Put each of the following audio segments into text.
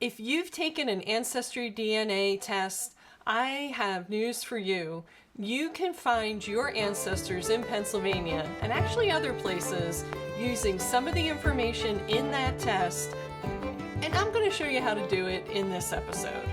If you've taken an AncestryDNA test, I have news for you. You can find your ancestors in Pennsylvania and actually other places using some of the information in that test, and I'm going to show you how to do it in this episode.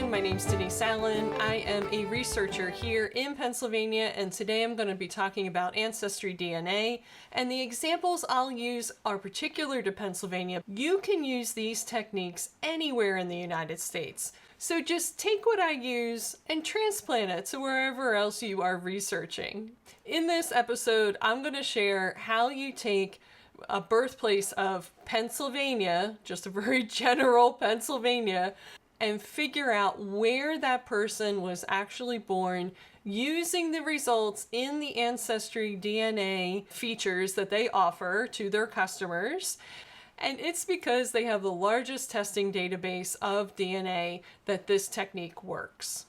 My name's Denise Allen. I am a researcher here in Pennsylvania, and today I'm going to be talking about AncestryDNA, and the examples I'll use are particular to Pennsylvania. You can use these techniques anywhere in the United States. So just take what I use and transplant it to wherever else you are researching. In this episode, I'm going to share how you take a birthplace of Pennsylvania, just a very general Pennsylvania, and figure out where that person was actually born using the results in the AncestryDNA features that they offer to their customers. And it's because they have the largest testing database of DNA that this technique works.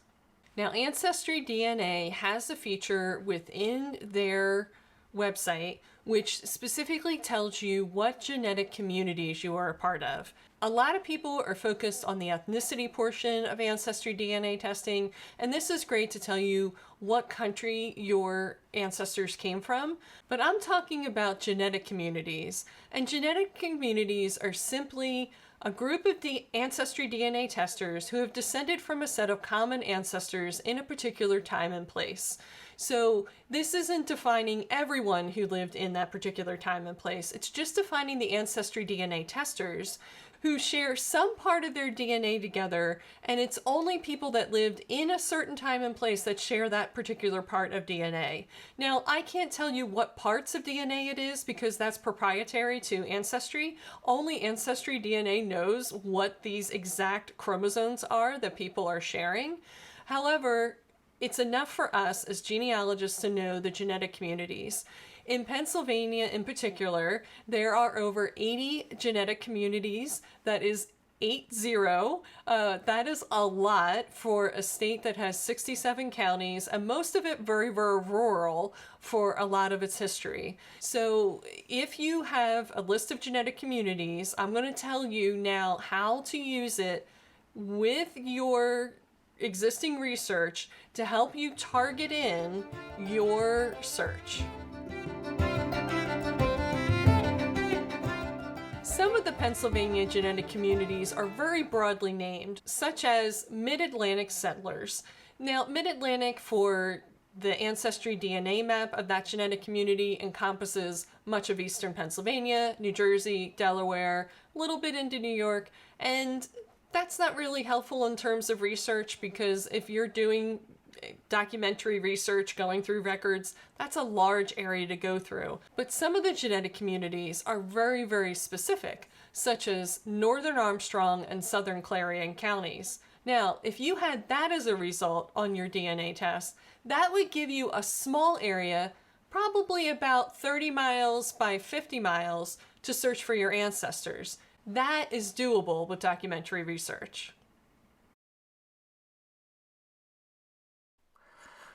Now, AncestryDNA has a feature within their website which specifically tells you what genetic communities you are a part of. A lot of people are focused on the ethnicity portion of AncestryDNA testing, and this is great to tell you what country your ancestors came from, but I'm talking about genetic communities. And genetic communities are simply a group of AncestryDNA testers who have descended from a set of common ancestors in a particular time and place. So this isn't defining everyone who lived in that particular time and place. It's just defining the AncestryDNA testers who share some part of their DNA together, and it's only people that lived in a certain time and place that share that particular part of DNA. Now, I can't tell you what parts of DNA it is because that's proprietary to Ancestry. Only AncestryDNA knows what these exact chromosomes are that people are sharing. However, it's enough for us as genealogists to know the genetic communities. In Pennsylvania in particular, there are over 80 genetic communities. That is 80. That is a lot for a state that has 67 counties, and most of it very, very rural for a lot of its history. So if you have a list of genetic communities, I'm going to tell you now how to use it with your existing research to help you target in your search. Some of the Pennsylvania genetic communities are very broadly named, such as Mid-Atlantic settlers. Now, Mid-Atlantic for the AncestryDNA map of that genetic community encompasses much of eastern Pennsylvania, New Jersey, Delaware, a little bit into New York, and that's not really helpful in terms of research because if you're doing documentary research, going through records, that's a large area to go through. But some of the genetic communities are very, very specific, such as Northern Armstrong and Southern Clarion counties. Now, if you had that as a result on your DNA test, that would give you a small area, probably about 30 miles by 50 miles, to search for your ancestors. That is doable with documentary research.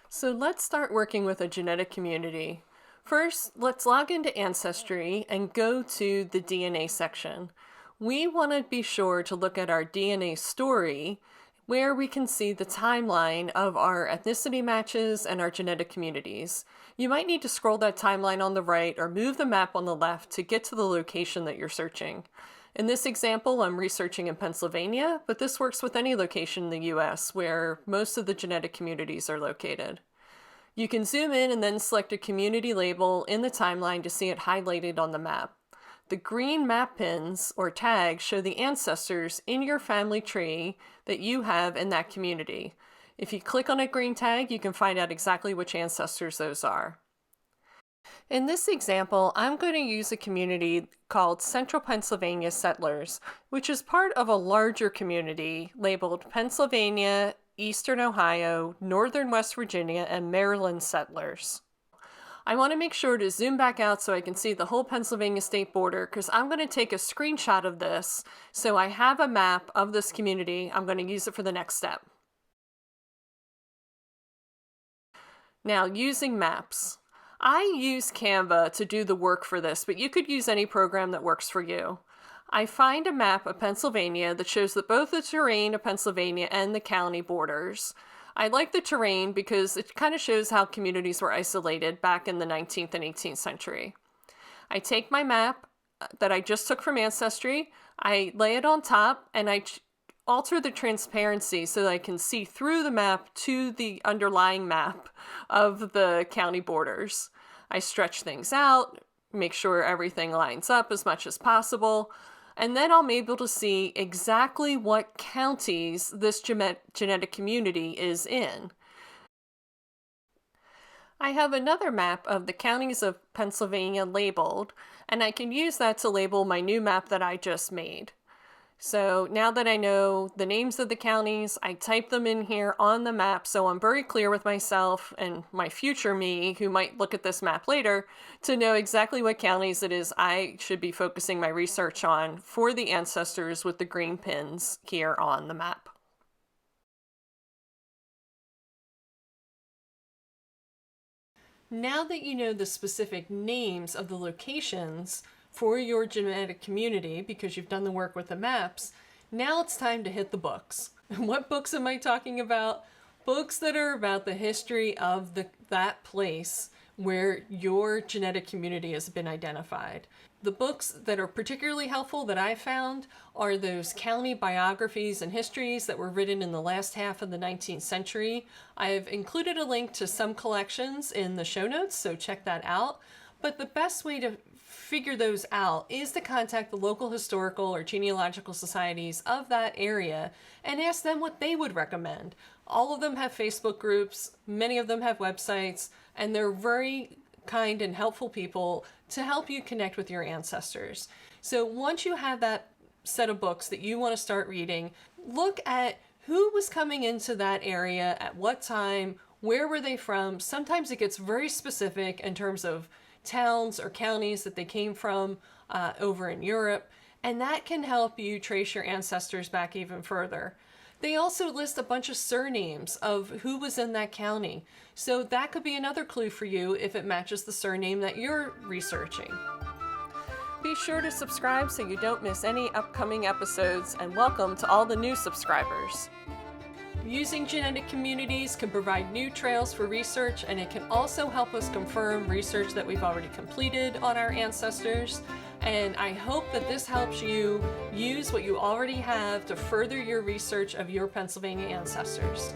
So let's start working with a genetic community. First, let's log into Ancestry and go to the DNA section. We want to be sure to look at our DNA story, where we can see the timeline of our ethnicity matches and our genetic communities. You might need to scroll that timeline on the right or move the map on the left to get to the location that you're searching. In this example, I'm researching in Pennsylvania, but this works with any location in the US where most of the genetic communities are located. You can zoom in and then select a community label in the timeline to see it highlighted on the map. The green map pins or tags show the ancestors in your family tree that you have in that community. If you click on a green tag, you can find out exactly which ancestors those are. In this example, I'm going to use a community called Central Pennsylvania Settlers, which is part of a larger community labeled Pennsylvania, Eastern Ohio, Northern West Virginia, and Maryland Settlers. I want to make sure to zoom back out so I can see the whole Pennsylvania state border because I'm going to take a screenshot of this so I have a map of this community. I'm going to use it for the next step. Now, using maps. I use Canva to do the work for this, but you could use any program that works for you. I find a map of Pennsylvania that shows that both the terrain of Pennsylvania and the county borders. I like the terrain because it kind of shows how communities were isolated back in the 19th and 18th century. I take my map that I just took from Ancestry, I lay it on top, and I alter the transparency so that I can see through the map to the underlying map of the county borders. I stretch things out, make sure everything lines up as much as possible, and then I'm able to see exactly what counties this genetic community is in. I have another map of the counties of Pennsylvania labeled, and I can use that to label my new map that I just made. So now that I know the names of the counties, I type them in here on the map so I'm very clear with myself and my future me, who might look at this map later, to know exactly what counties it is I should be focusing my research on for the ancestors with the green pins here on the map. Now that you know the specific names of the locations for your genetic community, because you've done the work with the maps, now it's time to hit the books. And what books am I talking about? Books that are about the history of that place where your genetic community has been identified. The books that are particularly helpful that I found are those county biographies and histories that were written in the last half of the 19th century. I've included a link to some collections in the show notes, so check that out. But the best way to figure those out is to contact the local historical or genealogical societies of that area and ask them what they would recommend. All of them have Facebook groups, many of them have websites, and they're very kind and helpful people to help you connect with your ancestors. So once you have that set of books that you want to start reading, look at who was coming into that area at what time, where were they from. Sometimes it gets very specific in terms of towns or counties that they came from over in Europe, and that can help you trace your ancestors back even further. They also list a bunch of surnames of who was in that county, so that could be another clue for you if it matches the surname that you're researching. Be sure to subscribe so you don't miss any upcoming episodes, and welcome to all the new subscribers. Using genetic communities can provide new trails for research, and it can also help us confirm research that we've already completed on our ancestors. And I hope that this helps you use what you already have to further your research of your Pennsylvania ancestors.